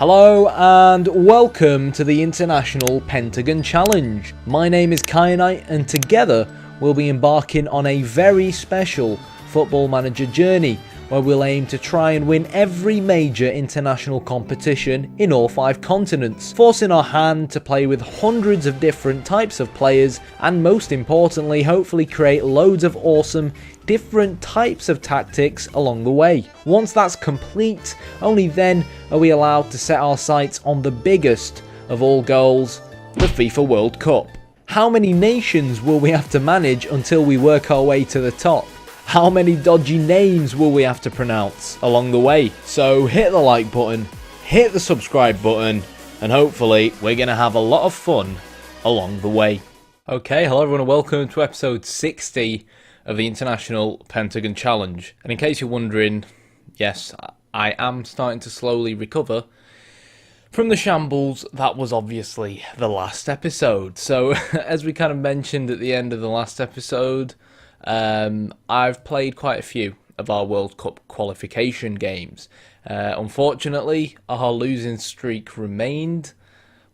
Hello and welcome to the International Pentagon Challenge. My name is Kyanite and together we'll be embarking on a very special Football Manager journey where we'll aim to try and win every major international competition in all 5 continents, forcing our hand to play with hundreds of different types of players and most importantly hopefully create loads of awesome different types of tactics along the way. Once that's complete, only then are we allowed to set our sights on the biggest of all goals, the FIFA World Cup. How many nations will we have to manage until we work our way to the top? How many dodgy names will we have to pronounce along the way? So hit the like button, hit the subscribe button, and hopefully we're going to have a lot of fun along the way. Okay, hello everyone and welcome to episode 60 of the International Pentagon Challenge. And in case you're wondering, yes, I am starting to slowly recover from the shambles that was obviously the last episode. So as we kind of mentioned at the end of the last episode, I've played quite a few of our World Cup qualification games. Unfortunately, our losing streak remained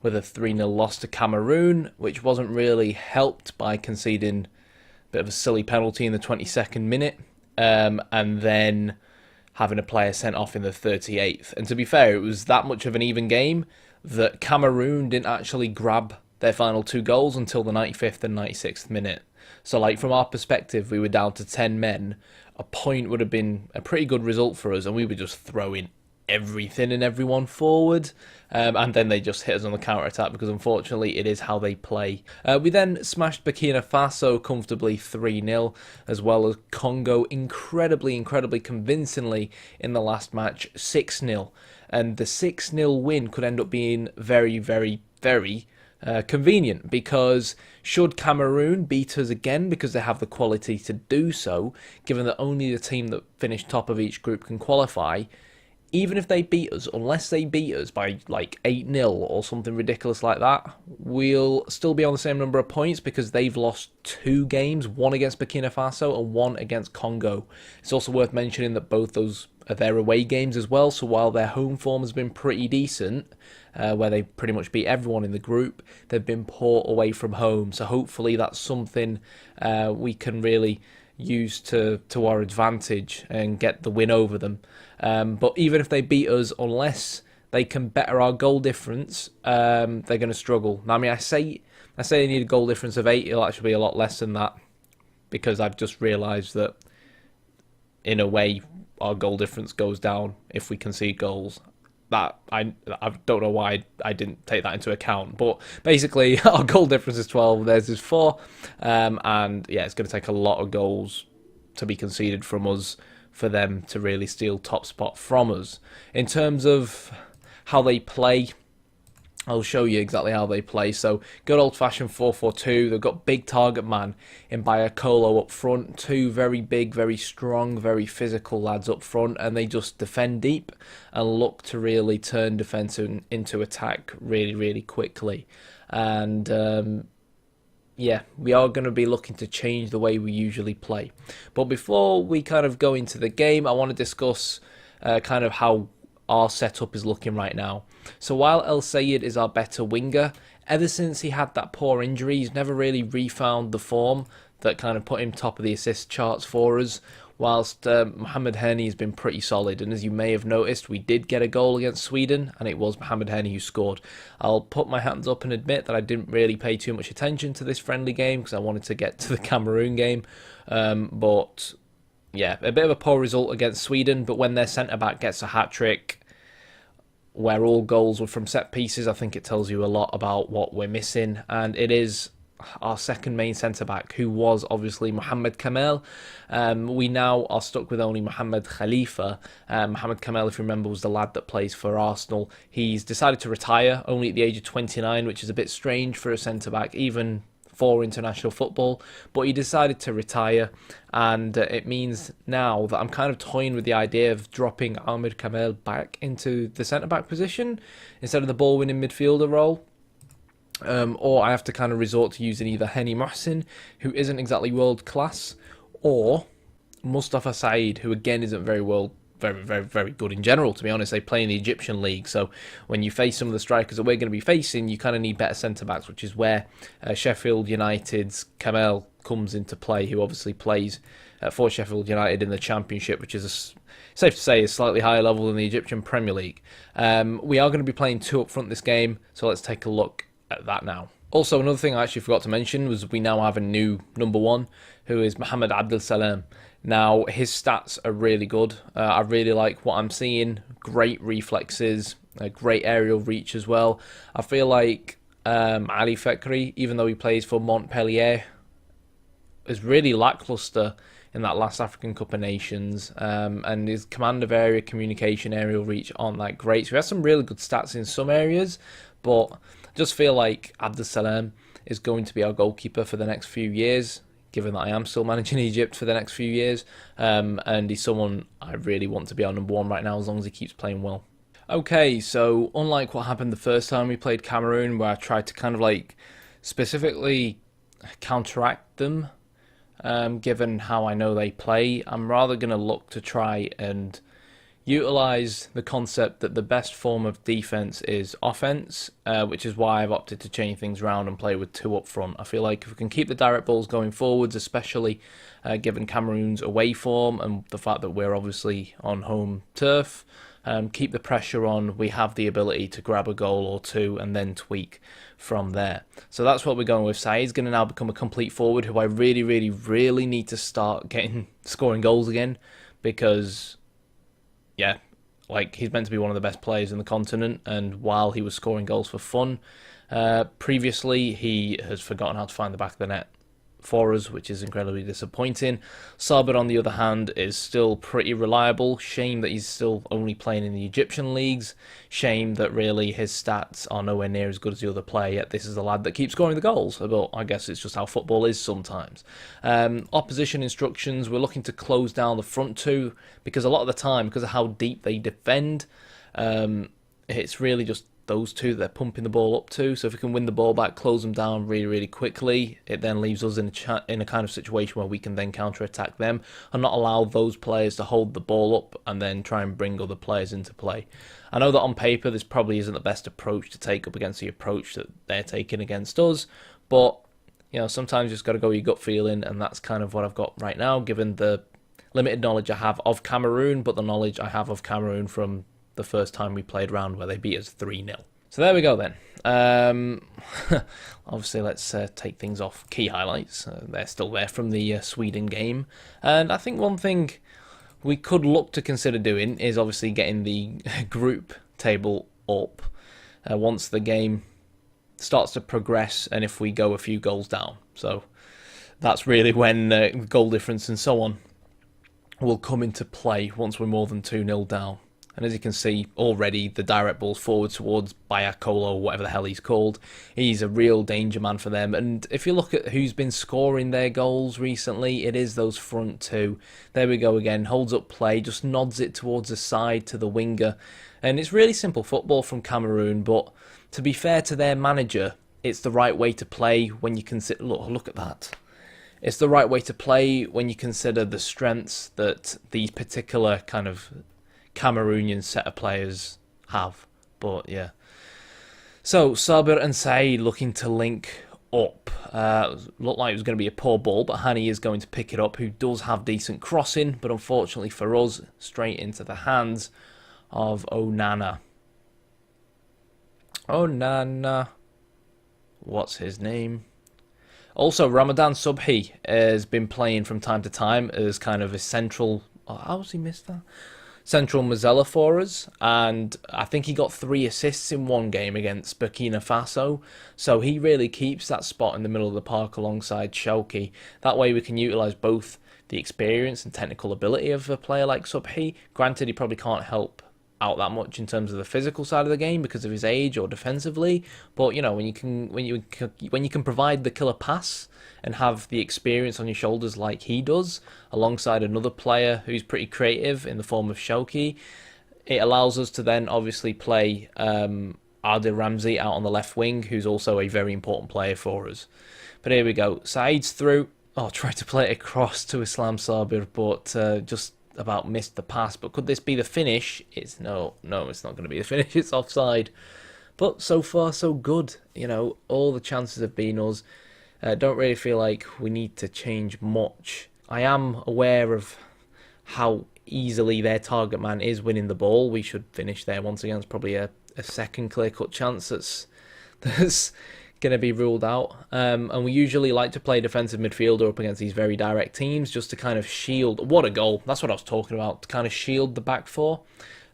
with a 3-0 loss to Cameroon, which wasn't really helped by conceding a bit of a silly penalty in the 22nd minute, and then having a player sent off in the 38th. And to be fair, it was that much of an even game that Cameroon didn't actually grab their final 2 goals until the 95th and 96th minute. So, like, from our perspective, we were down to 10 men. A point would have been a pretty good result for us, and we were just throwing everything and everyone forward. And then they just hit us on the counter-attack because, unfortunately, it is how they play. We then smashed Burkina Faso comfortably 3-0, as well as Congo incredibly convincingly in the last match 6-0. And the 6-0 win could end up being very convenient, because should Cameroon beat us again, because they have the quality to do so, given that only the team that finished top of each group can qualify, even if they beat us, unless they beat us by like 8-0 or something ridiculous like that, we'll still be on the same number of points because they've lost 2 games, one against Burkina Faso and one against Congo. It's also worth mentioning that both those are their away games as well, so while their home form has been pretty decent, where they pretty much beat everyone in the group, they've been poor away from home. So hopefully that's something we can really use to our advantage and get the win over them. But even if they beat us, unless they can better our goal difference, they're going to struggle. Now, I mean, I say they need a goal difference of 8. It'll actually be a lot less than that, because I've just realised that in a way our goal difference goes down if we concede goals. That I don't know why I didn't take that into account, but basically our goal difference is 12, theirs is 4, and yeah, it's going to take a lot of goals to be conceded from us for them to really steal top spot from us. In terms of how they play, I'll show you exactly how they play. So, good old-fashioned 4-4-2. They've got big target man in Bayakolo up front. 2 very big, very strong, very physical lads up front. And they just defend deep and look to really turn defence into attack really quickly. And, yeah, we are going to be looking to change the way we usually play. But before we kind of go into the game, I want to discuss kind of how our setup is looking right now. So while El Sayed is our better winger, ever since he had that poor injury, he's never really refound the form that kind of put him top of the assist charts for us, whilst Mohamed Heni has been pretty solid. And as you may have noticed, we did get a goal against Sweden, and it was Mohamed Heni who scored. I'll put my hands up and admit that I didn't really pay too much attention to this friendly game because I wanted to get to the Cameroon game. But yeah, a bit of a poor result against Sweden, but when their centre-back gets a hat-trick where all goals were from set pieces, I think it tells you a lot about what we're missing. And it is our second main centre-back, who was obviously Mohamed Kamel. We now are stuck with only Mohamed Khalifa. Mohamed Kamel, if you remember, was the lad that plays for Arsenal. He's decided to retire only at the age of 29, which is a bit strange for a centre-back, even for international football, but he decided to retire, and it means now that I'm kind of toying with the idea of dropping Ahmed Kamel back into the centre-back position instead of the ball-winning midfielder role. Or I have to kind of resort to using either Heni Mohsin, who isn't exactly world-class, or Mustafa Said, who again isn't very very, very, very good in general, to be honest. They play in the Egyptian league, so when you face some of the strikers that we're going to be facing, you kind of need better centre-backs, which is where Sheffield United's Kamel comes into play, who obviously plays for Sheffield United in the Championship, which is, safe to say, a slightly higher level than the Egyptian Premier League. We are going to be playing 2 up front this game, so let's take a look at that now. Also, another thing I actually forgot to mention was we now have a new number 1, who is Mohamed Abdel Salem. Now, his stats are really good. I really like what I'm seeing. Great reflexes, a great aerial reach as well. I feel like Ali Fekri, even though he plays for Montpellier, is really lacklustre in that last African Cup of Nations, and his command of area, communication, aerial reach aren't that great. So he has some really good stats in some areas, but I just feel like Abdel Salem is going to be our goalkeeper for the next few years, given that I am still managing Egypt for the next few years, and he's someone I really want to be our number 1 right now, as long as he keeps playing well. Okay, so unlike what happened the first time we played Cameroon, where I tried to kind of like specifically counteract them, given how I know they play, I'm rather going to look to try and utilise the concept that the best form of defence is offence, which is why I've opted to change things around and play with 2 up front. I feel like if we can keep the direct balls going forwards, especially given Cameroon's away form and the fact that we're obviously on home turf, keep the pressure on, we have the ability to grab a goal or 2 and then tweak from there. So that's what we're going with. Saeed's going to now become a complete forward, who I really, really, really need to start scoring goals again, because yeah, like, he's meant to be one of the best players in the continent, and while he was scoring goals for fun previously, he has forgotten how to find the back of the net for us, which is incredibly disappointing. Sabir, on the other hand, is still pretty reliable. Shame that he's still only playing in the Egyptian leagues. Shame that really his stats are nowhere near as good as the other player, yet this is the lad that keeps scoring the goals. But I guess it's just how football is sometimes. Opposition instructions, we're looking to close down the front 2, because a lot of the time, because of how deep they defend, it's really just those 2 that they're pumping the ball up to. So if we can win the ball back, close them down really, really quickly, it then leaves us in a kind of situation where we can then counter-attack them and not allow those players to hold the ball up and then try and bring other players into play. I know that on paper this probably isn't the best approach to take up against the approach that they're taking against us, but you know, sometimes you just got to go with your gut feeling, and that's kind of what I've got right now, given the limited knowledge I have of Cameroon, but the knowledge I have of Cameroon from the first time we played round where they beat us 3-0. So there we go then. Obviously, let's take things off. Key highlights. They're still there from the Sweden game. And I think one thing we could look to consider doing is obviously getting the group table up once the game starts to progress and if we go a few goals down. So that's really when goal difference and so on will come into play once we're more than 2-0 down. And as you can see already, the direct balls forward towards Bayakolo, whatever the hell he's called. He's a real danger man for them. And if you look at who's been scoring their goals recently, it is those front 2. There we go again. Holds up play, just nods it towards the side to the winger. And it's really simple football from Cameroon. But to be fair to their manager, it's the right way to play when you consider... Look at that. It's the right way to play when you consider the strengths that these particular kind of Cameroonian set of players have. But yeah, so Sabir and Saeed looking to link up. Looked like it was going to be a poor ball, but Hani is going to pick it up, who does have decent crossing, but unfortunately for us, straight into the hands of Onana. What's his name? Also, Ramadan Subhi has been playing from time to time as kind of a central... how has he missed that? Central Mozilla for us, and I think he got 3 assists in one game against Burkina Faso, so he really keeps that spot in the middle of the park alongside Shawky. That way we can utilise both the experience and technical ability of a player like Subhi. Granted, he probably can't help out that much in terms of the physical side of the game because of his age or defensively, but you know, when you can provide the killer pass and have the experience on your shoulders like he does, alongside another player who's pretty creative in the form of Shawky, it allows us to then obviously play Adil Ramsey out on the left wing, who's also a very important player for us. But here we go. Saeed's through. Oh, tried to play it across to Islam Sabir, but just about missed the pass, but could this be the finish? It's no, it's not going to be the finish. It's offside. But so far, so good. You know, all the chances have been us. Don't really feel like we need to change much. I am aware of how easily their target man is winning the ball. We should finish there once again. It's probably a second clear-cut chance that's going to be ruled out. And we usually like to play defensive midfielder up against these very direct teams just to kind of shield. What a goal. That's what I was talking about. To kind of shield the back four.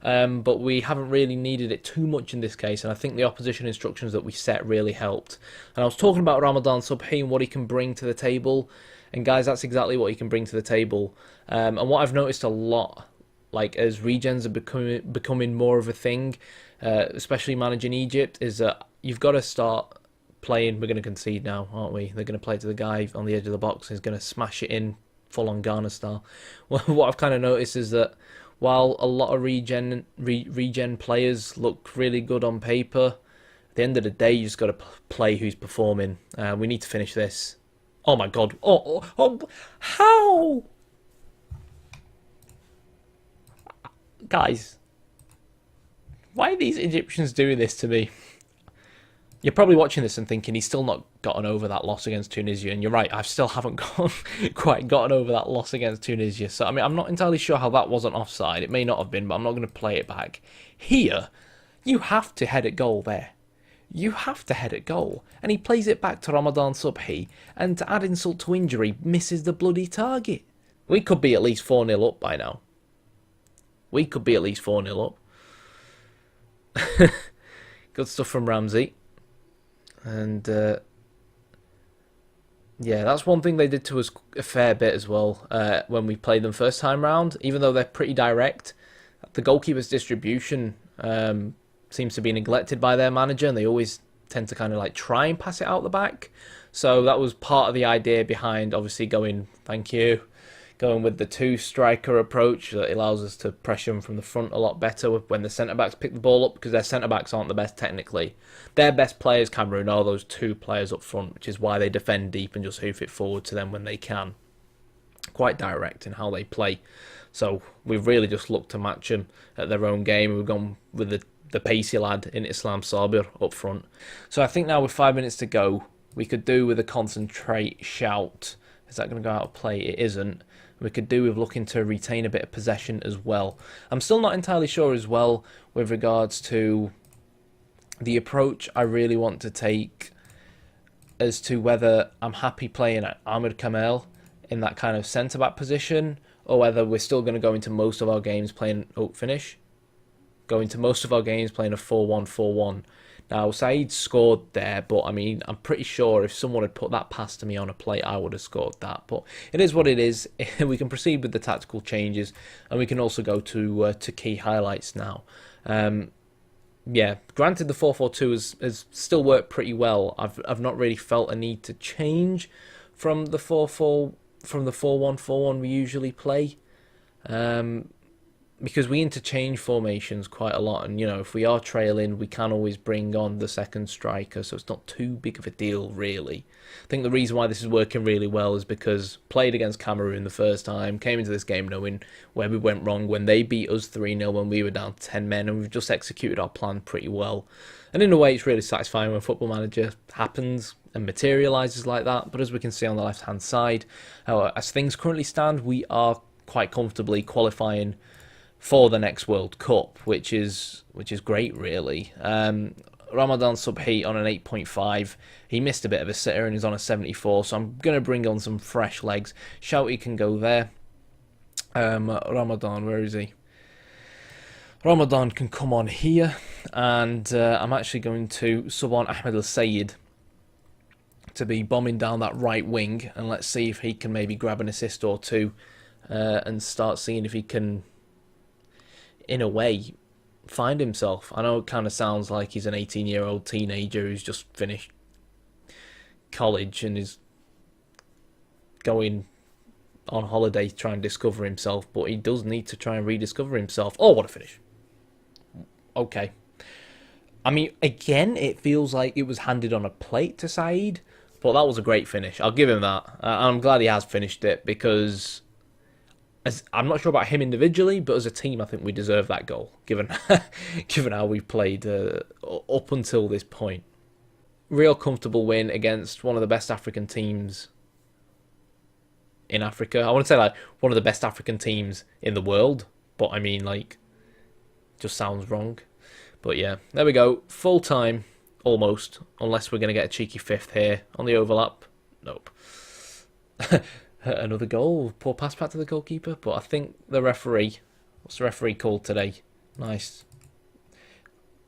But we haven't really needed it too much in this case, and I think the opposition instructions that we set really helped. And I was talking about Ramadan Subhi and what he can bring to the table, and guys, that's exactly what he can bring to the table. And what I've noticed a lot, like as regens are becoming more of a thing, especially managing Egypt, is that you've got to start playing. We're going to concede now, aren't we? They're going to play to the guy on the edge of the box. He's going to smash it in full on Ghana style. What I've kind of noticed is that while a lot of regen players look really good on paper, at the end of the day, you just got to play who's performing. We need to finish this. Oh my God! Oh, how? Guys, why are these Egyptians doing this to me? You're probably watching this and thinking he's still not gotten over that loss against Tunisia, and you're right, I still haven't quite gotten over that loss against Tunisia. So, I mean, I'm not entirely sure how that wasn't offside. It may not have been, but I'm not going to play it back. Here, you have to head at goal there. You have to head at goal. And he plays it back to Ramadan Subhi, and to add insult to injury, misses the bloody target. We could be at least 4-0 up by now. We could be at least 4-0 up. Good stuff from Ramsey. And, yeah, that's one thing they did to us a fair bit as well when we played them first time round. Even though they're pretty direct, the goalkeeper's distribution seems to be neglected by their manager, and they always tend to kind of like try and pass it out the back. So that was part of the idea behind obviously going with the two-striker approach that allows us to pressure them from the front a lot better when the centre-backs pick the ball up, because their centre-backs aren't the best technically. Their best players, Cameroon, are those two players up front, which is why they defend deep and just hoof it forward to them when they can. Quite direct in how they play. So we've really just looked to match them at their own game. We've gone with the pacey lad in Islam Sabir up front. So I think now with 5 minutes to go, we could do with a concentrate shout. Is that going to go out of play? It isn't. We could do with looking to retain a bit of possession as well. I'm still not entirely sure as well with regards to the approach I really want to take as to whether I'm happy playing Ahmed Kamel in that kind of centre-back position, or whether we're still going to go into most of our games playing... Go into most of our games playing a 4-1-4-1. Now, Saeed scored there, but I mean, I'm pretty sure if someone had put that pass to me on a plate, I would have scored that. But it is what it is. We can proceed with the tactical changes, and we can also go to key highlights now. Yeah, granted, the 4-4-2 has still worked pretty well. I've not really felt a need to change from the 4-1-4-1 we usually play. Because we interchange formations quite a lot, and you know, if we are trailing, we can always bring on the second striker, so it's not too big of a deal really. I think the reason why this is working really well is because played against Cameroon the first time, came into this game knowing where we went wrong when they beat us 3-0 when we were down 10 men, and we've just executed our plan pretty well. And in a way, it's really satisfying when Football Manager happens and materialises like that. But as we can see on the left-hand side, as things currently stand, we are quite comfortably qualifying for the next World Cup, which is great, really. Ramadan Subhi on an 8.5. He missed a bit of a sitter and he's on a 74, so I'm going to bring on some fresh legs. Shouty can go there. Ramadan, where is he? Ramadan can come on here, and I'm actually going to sub on Ahmed El-Sayed to be bombing down that right wing, and let's see if he can maybe grab an assist or two and start seeing if he can, in a way, find himself. I know it kind of sounds like he's an 18-year-old teenager who's just finished college and is going on holiday to try and discover himself, but he does need to try and rediscover himself. Oh, what a finish. Okay. I mean, again, it feels like it was handed on a plate to Saeed, but that was a great finish. I'll give him that. I'm glad he has finished it, because as I'm not sure about him individually, but as a team, I think we deserve that goal, given given how we've played up until this point. Real comfortable win against one of the best African teams in Africa. I want to say like one of the best African teams in the world, but I mean like just sounds wrong. But yeah, there we go. Full time, almost, unless we're going to get a cheeky fifth here on the overlap. Nope. Another goal. Poor pass back to the goalkeeper. But I think the referee... What's the referee called today? Nice.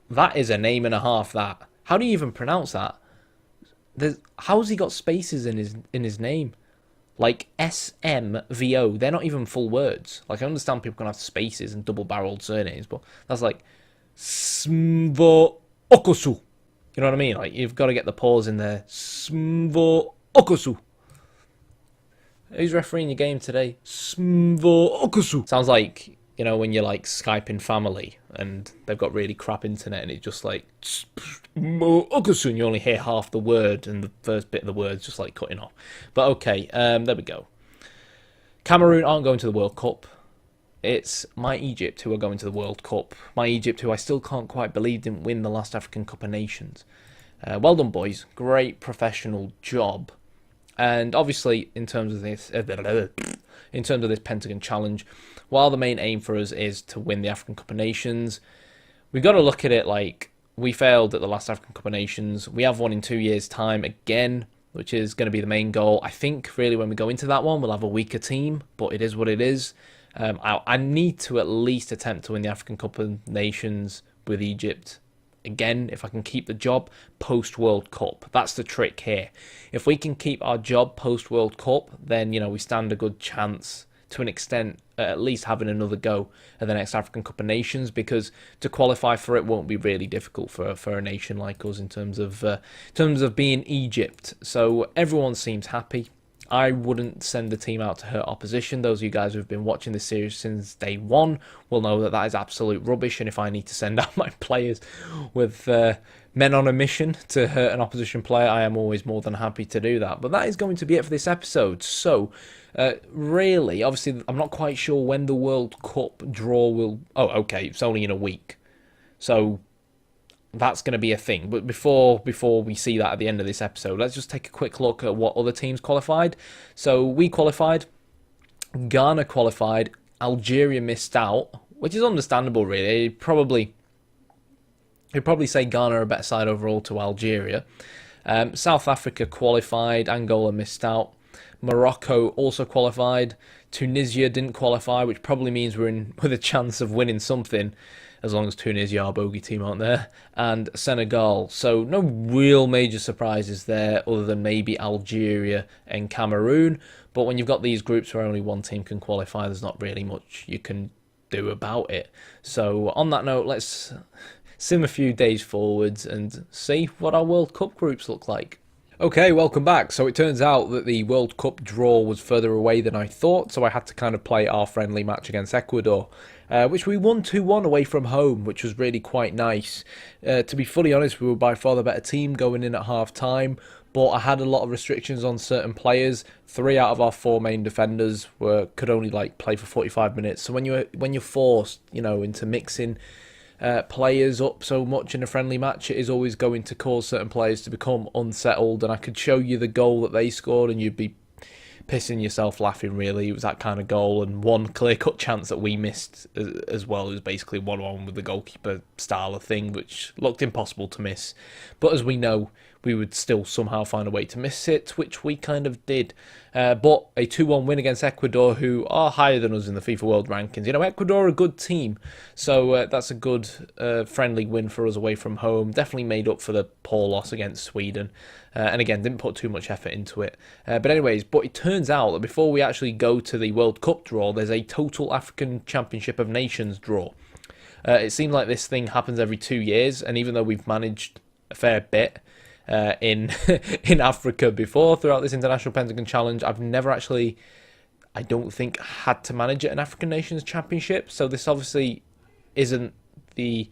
That is a name and a half, that. How do you even pronounce that? How's he got spaces in his name? Like SMVO. They're not even full words. Like, I understand people can have spaces and double-barreled surnames, but that's like... Smvo Okosu. You know what I mean? Like, you've got to get the pause in there. Smvo Okosu. Who's refereeing your game today? Smvo Okosu. Sounds like, you know, when you're like Skyping family and they've got really crap internet and it's just like Smvo Okosu and you only hear half the word and the first bit of the word's just like cutting off. But okay, there we go. Cameroon aren't going to the World Cup. It's my Egypt who are going to the World Cup. My Egypt who I still can't quite believe didn't win the last African Cup of Nations. Well done, boys. Great professional job. And obviously, in terms of this Pentagon challenge, while the main aim for us is to win the African Cup of Nations, we've got to look at it like we failed at the last African Cup of Nations. We have one in 2 years' time again, which is going to be the main goal. I think really when we go into that one, we'll have a weaker team, but it is what it is. I need to at least attempt to win the African Cup of Nations with Egypt. Again, if I can keep the job post-World Cup. That's the trick here. If we can keep our job post-World Cup, then, you know, we stand a good chance to an extent at least having another go at the next African Cup of Nations, because to qualify for it won't be really difficult for a nation like us in terms of being Egypt. So everyone seems happy. I wouldn't send the team out to hurt opposition. Those of you guys who've been watching this series since day one will know that that is absolute rubbish. And if I need to send out my players with men on a mission to hurt an opposition player, I am always more than happy to do that. But that is going to be it for this episode. So, really, obviously, I'm not quite sure when the World Cup draw will... Oh, okay, it's only in a week. So... that's going to be a thing. But before we see that at the end of this episode, let's just take a quick look at what other teams qualified. So we qualified, Ghana qualified, Algeria missed out, which is understandable really. You'd probably say Ghana are a better side overall to Algeria. South Africa qualified, Angola missed out. Morocco also qualified. Tunisia didn't qualify, which probably means we're in with a chance of winning something, as long as Tunisia are a bogey team, aren't there? And Senegal. So no real major surprises there, other than maybe Algeria and Cameroon. But when you've got these groups where only one team can qualify, there's not really much you can do about it. So on that note, let's sim a few days forwards and see what our World Cup groups look like. Okay, welcome back. So it turns out that the World Cup draw was further away than I thought, so I had to kind of play our friendly match against Ecuador, which we won 2-1 away from home, which was really quite nice. To be fully honest, we were by far the better team going in at half-time, but I had a lot of restrictions on certain players. 3 out of our 4 main defenders could only play for 45 minutes. So when you're forced, into mixing players up so much in a friendly match, it is always going to cause certain players to become unsettled. And I could show you the goal that they scored and you'd be pissing yourself laughing, really. It was that kind of goal, and one clear-cut chance that we missed as well. It was basically 1-1 with the goalkeeper style of thing, which looked impossible to miss. But as we know, we would still somehow find a way to miss it, which we kind of did. But a 2-1 win against Ecuador, who are higher than us in the FIFA World Rankings. Ecuador are a good team, so that's a good friendly win for us away from home. Definitely made up for the poor loss against Sweden. And again, didn't put too much effort into it. But it turns out that before we actually go to the World Cup draw, there's a total African Championship of Nations draw. It seems like this thing happens every 2 years, and even though we've managed a fair bit in Africa before throughout this International Pentagon Challenge, I've never actually, I don't think, had to manage at an African Nations Championship. So this obviously isn't the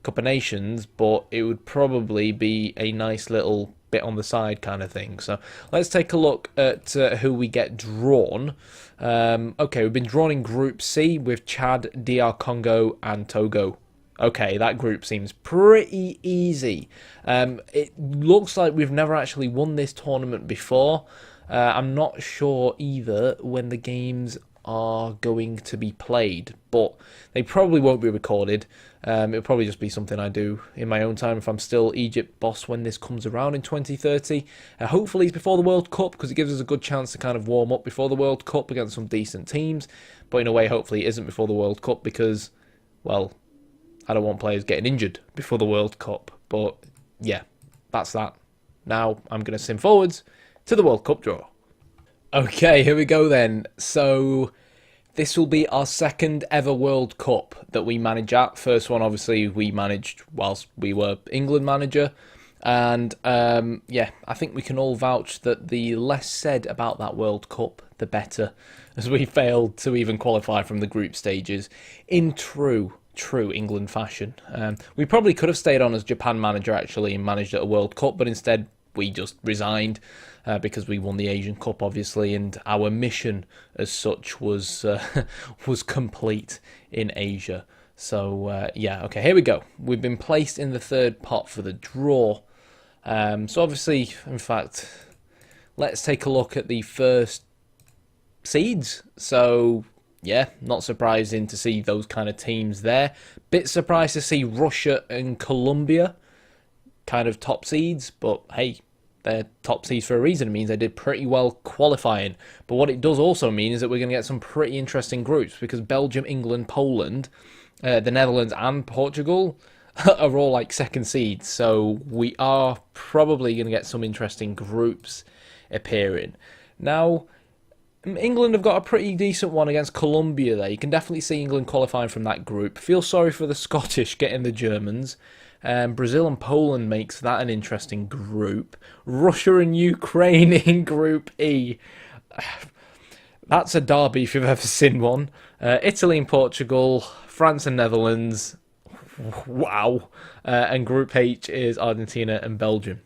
Cup of Nations, but it would probably be a nice little bit on the side kind of thing. So let's take a look at who we get drawn. Okay, we've been drawn in Group C with Chad, DR Congo, and Togo. Okay, that group seems pretty easy. It looks like we've never actually won this tournament before. I'm not sure either when the games are going to be played, but they probably won't be recorded. It'll probably just be something I do in my own time if I'm still Egypt boss when this comes around in 2030. Hopefully it's before the World Cup, because it gives us a good chance to kind of warm up before the World Cup against some decent teams. But in a way, hopefully it isn't before the World Cup because, well, I don't want players getting injured before the World Cup. But yeah, that's that. Now I'm going to sim forwards to the World Cup draw. Okay, here we go then. So this will be our second ever World Cup that we manage at. First one, obviously, we managed whilst we were England manager. And yeah, I think we can all vouch that the less said about that World Cup, the better, as we failed to even qualify from the group stages in true England fashion. We probably could have stayed on as Japan manager actually and managed at a World Cup, but instead we just resigned because we won the Asian Cup obviously, and our mission as such was was complete in Asia. So yeah, okay, here we go. We've been placed in the third pot for the draw. So obviously, in fact, let's take a look at the first seeds. So yeah, not surprising to see those kind of teams there. Bit surprised to see Russia and Colombia kind of top seeds, but hey, they're top seeds for a reason. It means they did pretty well qualifying. But what it does also mean is that we're going to get some pretty interesting groups, because Belgium, England, Poland, the Netherlands and Portugal are all like second seeds. So we are probably going to get some interesting groups appearing. Now, England have got a pretty decent one against Colombia there. You can definitely see England qualifying from that group. Feel sorry for the Scottish getting the Germans. Brazil and Poland makes that an interesting group. Russia and Ukraine in Group E. That's a derby if you've ever seen one. Italy and Portugal. France and Netherlands. Wow. And Group H is Argentina and Belgium.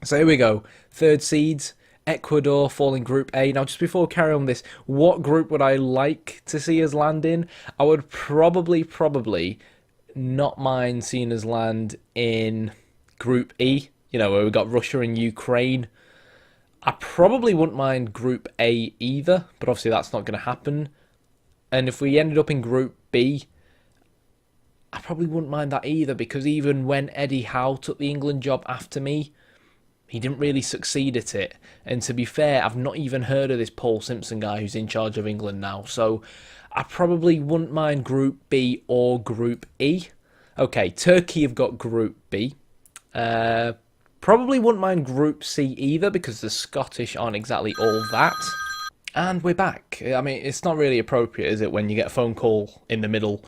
So here we go. Third seeds. Ecuador fall in Group A. Now, just before we carry on this, what group would I like to see us land in? I would probably not mind seeing us land in Group E, you know, where we got Russia and Ukraine. I probably wouldn't mind Group A either, but obviously that's not going to happen. And if we ended up in Group B, I probably wouldn't mind that either, because even when Eddie Howe took the England job after me, he didn't really succeed at it. And to be fair, I've not even heard of this Paul Simpson guy who's in charge of England now. So I probably wouldn't mind Group B or Group E. Okay, Turkey have got Group B. Probably wouldn't mind Group C either, because the Scottish aren't exactly all that. And we're back. I mean, it's not really appropriate, is it, when you get a phone call in the middle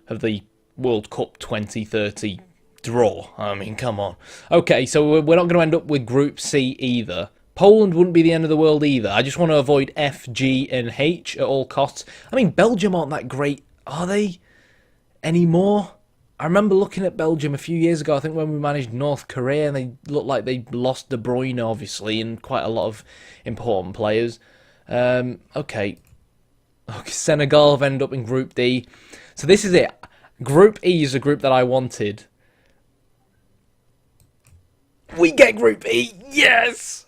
of the World Cup 2030 draw? I mean, come on. Okay, so we're not going to end up with Group C either. Poland wouldn't be the end of the world either. I just want to avoid F, G, and H at all costs. I mean, Belgium aren't that great, are they? Anymore? I remember looking at Belgium a few years ago, I think when we managed North Korea, and they looked like they lost De Bruyne, obviously, and quite a lot of important players. Okay, Senegal have ended up in Group D. So this is it. Group E is a group that I wanted. We get Group E! Yes!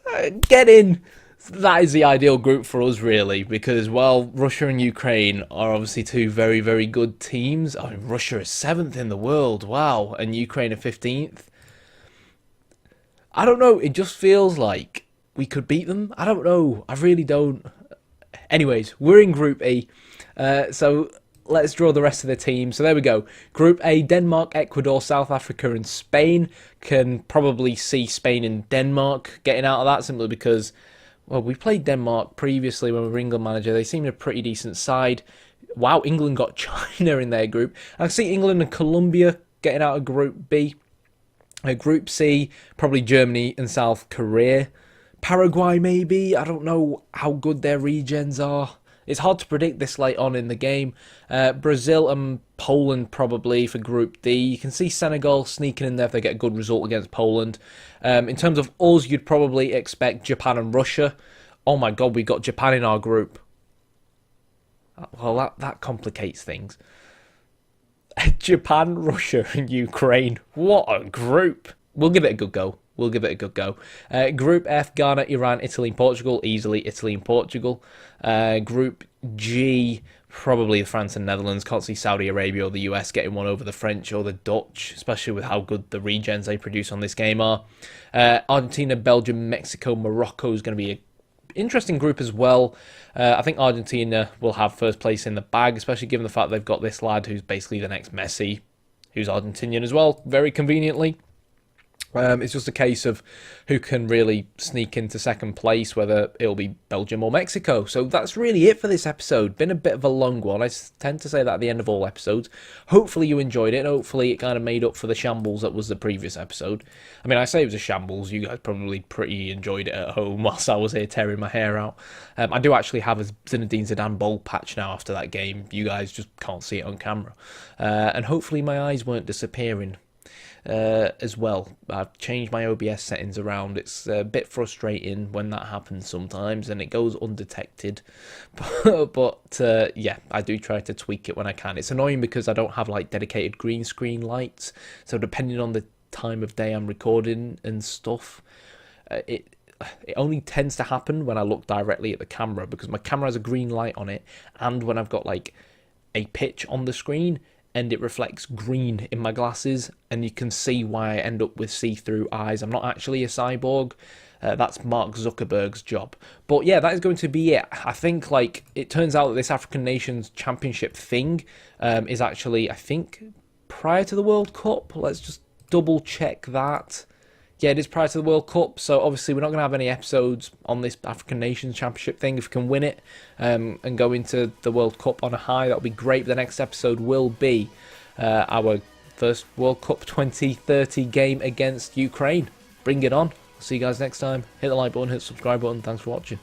Get in! That is the ideal group for us, really, because, well, Russia and Ukraine are obviously two very, very good teams. I mean, Russia is 7th in the world, wow, and Ukraine are 15th. I don't know, it just feels like we could beat them. I don't know, I really don't. Anyways, we're in Group E, so let's draw the rest of the team. So there we go. Group A, Denmark, Ecuador, South Africa and Spain. Can probably see Spain and Denmark getting out of that simply because, well, we played Denmark previously when we were England manager. They seemed a pretty decent side. Wow, England got China in their group. I see England and Colombia getting out of Group B. Group C, probably Germany and South Korea. Paraguay maybe. I don't know how good their regens are. It's hard to predict this late on in the game. Brazil and Poland probably for Group D. You can see Senegal sneaking in there if they get a good result against Poland. In terms of us, you'd probably expect Japan and Russia. Oh my god, we got Japan in our group. Well, that complicates things. Japan, Russia, and Ukraine. What a group. We'll give it a good go. Group F, Ghana, Iran, Italy, and Portugal. Easily Italy and Portugal. Group G, probably France and Netherlands. Can't see Saudi Arabia or the US getting one over the French or the Dutch, especially with how good the regens they produce on this game are. Argentina, Belgium, Mexico, Morocco is going to be a interesting group as well. I think Argentina will have first place in the bag, especially given the fact they've got this lad who's basically the next Messi, who's Argentinian as well, very conveniently. It's just a case of who can really sneak into second place, whether it'll be Belgium or Mexico. So that's really it for this episode. Been a bit of a long one. I tend to say that at the end of all episodes. Hopefully you enjoyed it, and hopefully it kind of made up for the shambles that was the previous episode. I mean, I say it was a shambles. You guys probably pretty enjoyed it at home whilst I was here tearing my hair out. I do actually have a Zinedine Zidane bowl patch now after that game. You guys just can't see it on camera. And hopefully my eyes weren't disappearing. As well. I've changed my OBS settings around. It's a bit frustrating when that happens sometimes and it goes undetected, but yeah, I do try to tweak it when I can. It's annoying because I don't have like dedicated green screen lights, so depending on the time of day I'm recording and stuff, it only tends to happen when I look directly at the camera, because my camera has a green light on it, and when I've got like a pitch on the screen and it reflects green in my glasses, and you can see why I end up with see-through eyes. I'm not actually a cyborg. That's Mark Zuckerberg's job. But yeah, that is going to be it. I think like it turns out that this African Nations Championship thing is actually, I think, prior to the World Cup. Let's just double check that. Yeah, it is prior to the World Cup, so obviously we're not going to have any episodes on this African Nations Championship thing. If we can win it and go into the World Cup on a high, that would be great. But the next episode will be our first World Cup 2030 game against Ukraine. Bring it on. I'll see you guys next time. Hit the like button, hit the subscribe button. Thanks for watching.